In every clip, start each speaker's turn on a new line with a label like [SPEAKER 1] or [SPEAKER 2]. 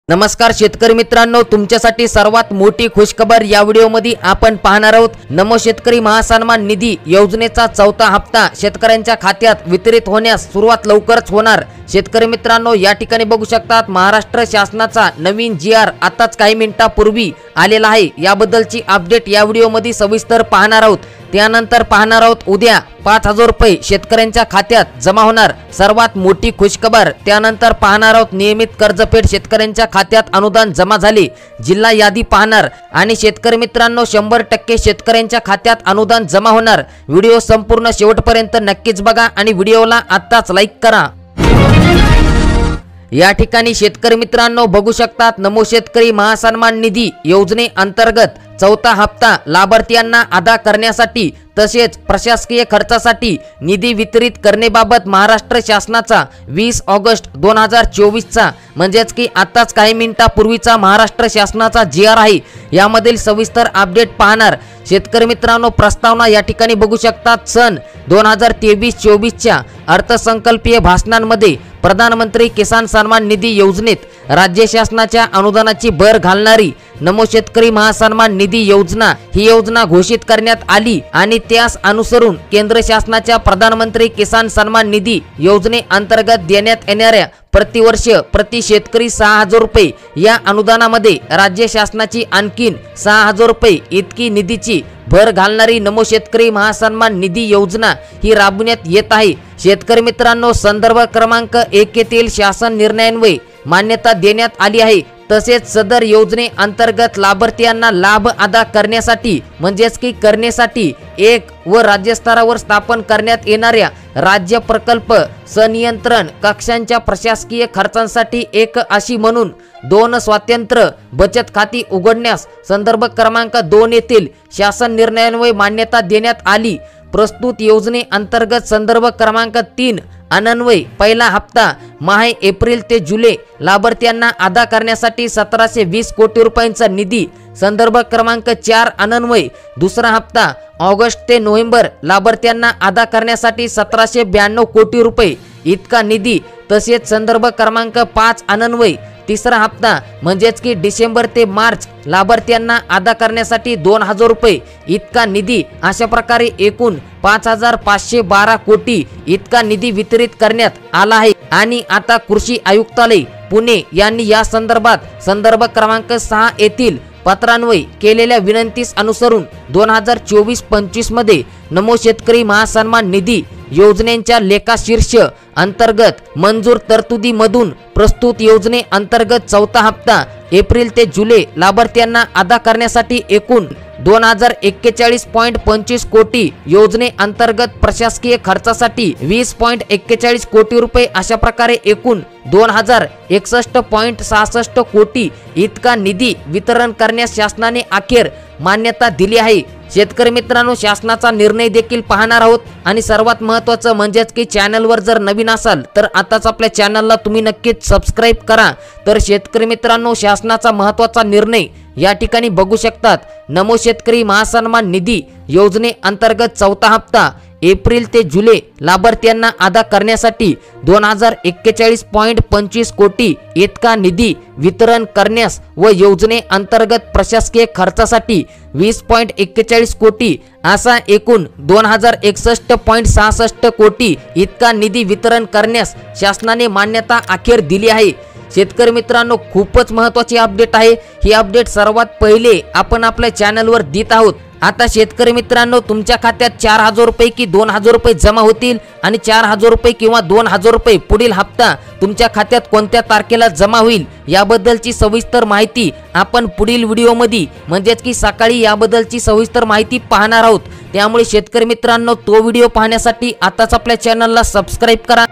[SPEAKER 1] नमस्कार शेतकरी मित्रांनो, तुमच्यासाठी सर्वात मोठी खुशखबर या व्हिडिओमध्ये आपण पाहणार आहोत। नमो शेतकरी महासन्मान निधी योजनेचा चौथा हप्ता शेतकऱ्यांच्या खात्यात वितरित होण्यास सुरुवात लवकरच होणार। शेतकरी मित्रांनो, या ठिकाणी बघू शकतात महाराष्ट्र शासनाचा नवीन GR आताच काही मिनिटांपूर्वी आलेला आहे। याबद्दलची अपडेट या व्हिडिओमध्ये सविस्तर पाहणार आहोत। त्यानंतर पाहणार आहोत उद्या 5000 रुपये शेतकऱ्यांच्या खात्यात जमा होणार, सर्वात मोठी खुशखबर। त्यानंतर पाहणार आहोत नियमित कर्जफेड शेतकऱ्यांच्या खात्यात अनुदान जमा झाले, जिल्हा यादी पाहणार आणि शेतकरी मित्रांनो 100% शेतकऱ्यांच्या खात्यात अनुदान जमा होणार। व्हिडिओ संपूर्ण शेवटपर्यंत नक्कीच बघा आणि व्हिडिओला आत्ताच लाईक करा। या ठिकाणी शेतकरी मित्रांनो बघू शकतात नमो शेतकरी महासन्मान निधी योजने अंतर्गत चौथा हप्ता लाभार्थ्यांना अदा करण्यासाठी तसेच प्रशासकीय खर्चासाठी निधी वितरित करण्याबाबत महाराष्ट्र शासनाचा 20 ऑगस्ट 2024 चा म्हणजेच की आताच काही मिनिटांपूर्वीचा महाराष्ट्र शासनाचा GR आहे। यामधील सविस्तर अपडेट पाहणार। शेतकरी मित्रांनो, प्रस्तावना या ठिकाणी बघू शकतात। सन 2023-24 च्या अर्थसंकल्पीय भाषणांमध्ये प्रधानमंत्री किसान सन्मान निधी योजनेत राज्य शासनाच्या अनुदानाची भर घालणारी नमो शेतकरी महासन्मान निधी योजना ही योजना घोषित करण्यात आली आणि त्यास अनुसरून केंद्र शासनाच्या प्रधानमंत्री किसान सन्मान निधी योजने अंतर्गत देण्यात येणाऱ्या प्रतिवर्ष प्रति शेतकरी 6000 रुपये या अनुदानामध्ये राज्य शासनाची आणखीन 6000 रुपये इतकी निधीची भर घालणारी नमो शेतकरी महासन्मान निधी योजना ही राबवण्यात येत आहे। शेतकरी मित्रांनो, संदर्भ क्रमांक 1 येथील शासन निर्णयान्वये मान्यता देण्यात आली आहे। तसेच सदर योजने अंतर्गत लाभार्थ्यांना लाभ अदा करण्यासाठी म्हणजेच की करण्यासाठी एक व राज्य स्तरावर स्थापन करण्यात येणाऱ्या राज्य प्रकल्प संनियंत्रण कक्षांच्या प्रशासकीय खर्चांसाठी एक अशी म्हणून 2 स्वतंत्र बचत खाती उघडण्यास संदर्भ क्रमांक 2 येथील शासन निर्णयान्वये मान्यता देण्यात आली। प्रस्तुत योजने अंतर्गत संदर्भ क्रमांक 3 अन्वये पहिला हप्ता माहे एप्रिल ते जुलै लाभार्थ्यांना अदा करण्यासाठी 1720 कोटी रुपयांचा निधी, संदर्भ क्रमांक 4 अन्वये दुसरा हप्ता ऑगस्ट ते नोव्हेंबर लाभार्थ्यांना अदा करण्यासाठी 1792 कोटी रुपये इतका निधी, तसेच संदर्भ क्रमांक 5 अन्वये तिसरा हप्ता म्हणजेच की डिसेंबर ते मार्च लाभार्थ्यांना अदा करण्यासाठी 2000 रुपये इतका निधी, अशा प्रकारे एकूण 5512 कोटी इतका निधी वितरित करण्यात आला आहे। आणि आता कृषी आयुक्तालय पुणे यांनी या संदर्भात संदर्भ क्रमांक 6 येथील पत्रान्वये केलेल्या विनंतीस अनुसरून 2024-25 मध्ये नमो शेतकरी महासन्मान निधी योजनेच्या लेखाशीर्ष अंतर्गत मंजूर तरतुदीमधून प्रस्तुत योजने अंतर्गत चौथा हप्ता एप्रिल ते जुलै लाभार्थ्यांना अदा करण्यासाठी एकूण 2041.25 कोटी, योजने अंतर्गत प्रशासकीय खर्चासाठी 20.41 कोटी रुपये, अशा प्रकारे एकूण 2061.66 कोटी इतका निधी वितरण करण्यास शासनाने अखेर मान्यता दिली आहे। शेतकरी मित्रांनो, शासनाचा निर्णय देखील पाहणार आहोत आणि सर्वात महत्त्वाचं म्हणजेच की चॅनलवर जर नवीन असाल तर आताच आपल्या चॅनलला तुम्ही नक्कीच सबस्क्राइब करा। तर शेतकरी मित्रांनो, शासनाचा महत्त्वाचा निर्णय या ठिकाणी बघू शकतात। नमो शेतकरी महासन्मान निधी योजने अंतर्गत चौथा हप्ता एप्रिल ते जुलै लाभार्थ्यांना अदा करण्यासाठी 2041.25 कोटी इतका निधी वितरण करण्यास व योजने अंतर्गत प्रशासकीय खर्चासाठी 20.41 कोटी असा एकूण 2061.66 कोटी इतका निधी वितरण करण्यास शासनाने मान्यता अखेर दिली आहे। शेतकरी मित्रांनो, खूपच महत्त्वाची अपडेट आहे। ही अपडेट सर्वात पहिले आपण आपल्या चॅनलवर देत आहोत। आता शेतकरी मित्रांनो, तुमच्या खात्यात 4000 रुपये की 2000 रुपये जमा होतील आणि 4000 रुपये किंवा 2000 रुपये पुढील हप्ता तुमच्या खात्यात कोणत्या तारखेला जमा होईल याबद्दलची सविस्तर माहिती आपण पुढील व्हिडिओमध्ये म्हणजेच की सकाळी याबद्दलची सविस्तर माहिती पाहणार आहोत। त्यामुळे शेतकरी मित्रांनो, तो व्हिडिओ पाहण्यासाठी आताच आपल्या चॅनलला सबस्क्राइब करा।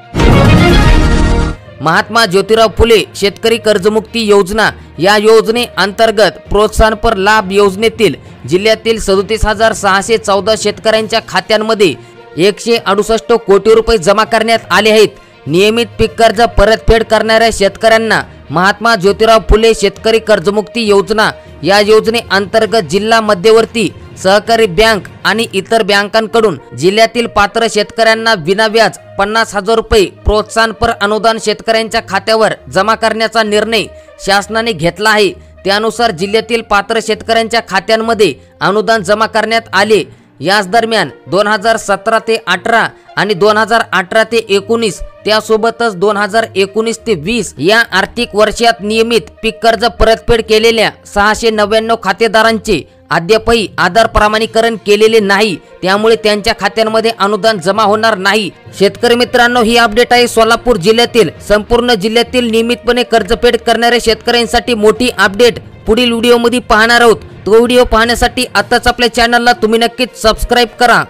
[SPEAKER 1] महात्मा ज्योतिराव फुले शेतकरी कर्जमुक्ती योजना या योजने अंतर्गत प्रोत्साहनपर लाभ योजनेतील जिल्ह्यातील 37614 शेतकऱ्यांच्या खात्यांमध्ये 168 कोटी रुपये जमा करण्यात आले आहेत। नियमित पीक कर्ज परतफेड करणाऱ्या शेतकऱ्यांना महात्मा ज्योतिराव फुले शेतकरी कर्जमुक्ती योजना या योजने अंतर्गत जिल्हा मध्यवर्ती सहकारी बँक आणि इतर बँकांकडून जिल्ह्यातील पात्र शेतकऱ्यांना विनाव्याज 50,000 रुपये प्रोत्साहनपर अनुदान शेतकऱ्यांच्या खात्यावर जमा करण्याचा निर्णय शासनाने घेतला आहे। त्यानुसार जिल्ह्यातील पात्र शेतकऱ्यांच्या खात्यांमध्ये अनुदान जमा करण्यात आले। याच दरम्यान 2017 ते 18 आणि 2018 ते 19 त्यासोबतच 2019 ते 20 या आर्थिक वर्षात नियमित पीक कर्ज परतफेड केलेल्या 699 खातेदारांचे अद्यापही आधार प्रमाणीकरण केलेले नाही, त्यामुळे त्यांच्या खात्यांमध्ये अनुदान जमा होणार नाही। शेतकरी मित्रांनो, ही अपडेट आहे सोलापूर जिल्ह्यातील संपूर्ण जिल्ह्यातील नियमितपणे कर्जफेड करणाऱ्या शेतकऱ्यांसाठी मोठी अपडेट पुढील व्हिडिओमध्ये पाहणार आहोत। तो व्हिडिओ पाहण्यासाठी आताच आपल्या चॅनलला तुम्ही नक्कीच सबस्क्राइब करा।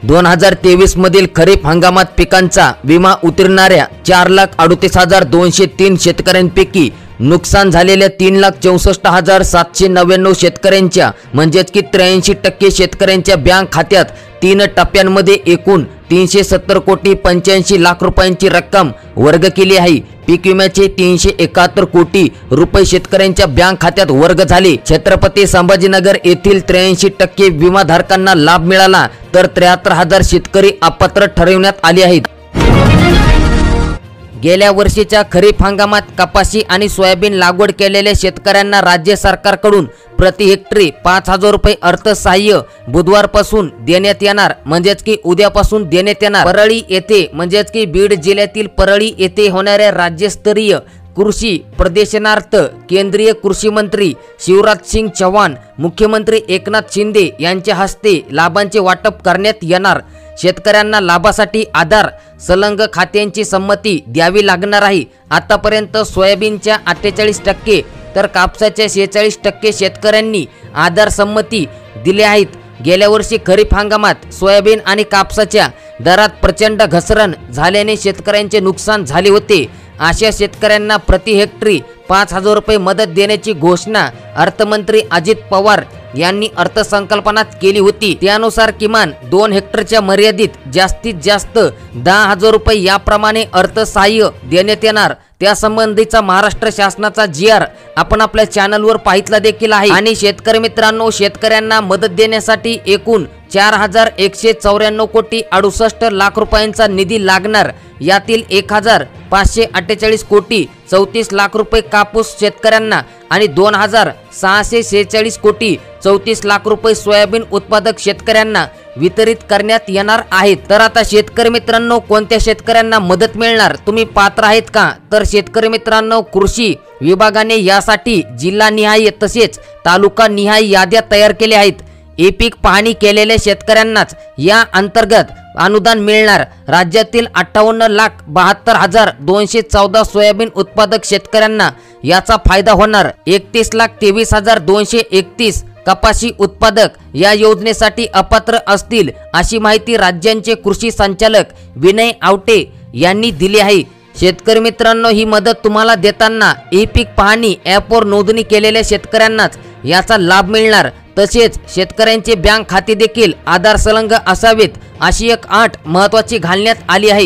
[SPEAKER 1] 2023 मधील खरीप हंगामात पिकांचा विमा उतरणाऱ्या 4,38,203 शेतकऱ्यांपैकी नुकसान झालेल्या 3,64,799 शेतकऱ्यांच्या म्हणजेच की 83% शेतकऱ्यांच्या बँक खात्यात 3 टप्प्यांमध्ये एकूण 370 कोटी 85 लाख रुपयांची रक्कम वर्ग केली आहे। पीक विम्याचे 371 कोटी रुपये शेतकऱ्यांच्या बँक खात्यात वर्ग झाले। छत्रपती संभाजीनगर येथील 83% विमाधारकांना लाभ मिळाला, तर 73,000 शेतकरी अपात्र ठरवण्यात आले आहेत। गेल्या वर्षीच्या खरीप हंगामात कपाशी आणि सोयाबीन लागवड केलेल्या शेतकऱ्यांना राज्य सरकारकडून प्रति हेक्टरी 5,000 रुपये अर्थसहाय्य बुधवारपासून देण्यात येणार, म्हणजेच की उद्यापासून देण्यात येणार। परळी येथे म्हणजेच की बीड जिल्ह्यातील परळी येथे होणाऱ्या राज्यस्तरीय कृषी प्रदर्शनार्थ केंद्रीय कृषी मंत्री शिवराज सिंग चौहान, मुख्यमंत्री एकनाथ शिंदे यांच्या हस्ते लाभांचे वाटप करण्यात येणार। शेतकऱ्यांना लाभासाठी आधार संलग्न खात्यांची संमती द्यावी लागणार आहे। आतापर्यंत सोयाबीनच्या 48% तर कापसाच्या 46% शेतकऱ्यांनी आधार संमती दिल्या आहेत। गेल्या वर्षी खरीप हंगामात सोयाबीन आणि कापसाच्या दरात प्रचंड घसरण झाल्याने शेतकऱ्यांचे नुकसान झाले होते। अशा शेतकऱ्यांना प्रति हेक्टरी 5,000 रुपये मदत देण्याची घोषणा अर्थमंत्री अजित पवार यांनी अर्थसंकल्पात केली होती। त्यानुसार किमान 2 हेक्टरच्या मर्यादित जास्तीत जास्त 10,000 रुपये याप्रमाणे अर्थसहाय्य देण्यात येणार। त्यासंबंधीचा महाराष्ट्र शासनाचा GR आपण आपल्या चॅनलवर पाहितला देखील आहे। आणि शेतकरी मित्रांनो, शेतकऱ्यांना मदत देण्यासाठी एकूण 4,194 कोटी 68 लाख रुपयांचा निधी लागणार। यातील 1,548 कोटी 34 लाख रुपये कापूस शेतकऱ्यांना आणि 2,646 कोटी 34 लाख रुपये सोयाबीन उत्पादक शेतकऱ्यांना वितरित करण्यात येणार आहेत। तर आता शेतकरी मित्रांनो, कोणत्या शेतकऱ्यांना मदत मिळणार, तुम्ही पात्र आहेत का? तर शेतकरी मित्रांनो, कृषी विभागाने यासाठी जिल्हानिहाय तसेच तालुका निहाय याद्या तयार केल्या आहेत। ई पीक पाहणी केलेल्या शेतकऱ्यांनाच या अंतर्गत अनुदान मिळणार। राज्यातील 58,72,214 सोयाबीन उत्पादक शेतकऱ्यांना याचा फायदा होणार। 31,23,231 कपाशी उत्पादक या योजनेसाठी अपात्र असतील, अशी माहिती राज्याचे कृषी संचालक विनय आवटे यांनी दिली आहे। शेतकरी मित्रांनो, ही मदत तुम्हाला देताना ई पीक पाहणी ॲपवर नोंदणी केलेल्या शेतकऱ्यांनाच याचा लाभ मिळणार। तसेच शेतकऱ्यांचे बँक खाते देखील आधार संलग्न असावेत, अशी एक अट महत्त्वाची घालण्यात आली आहे।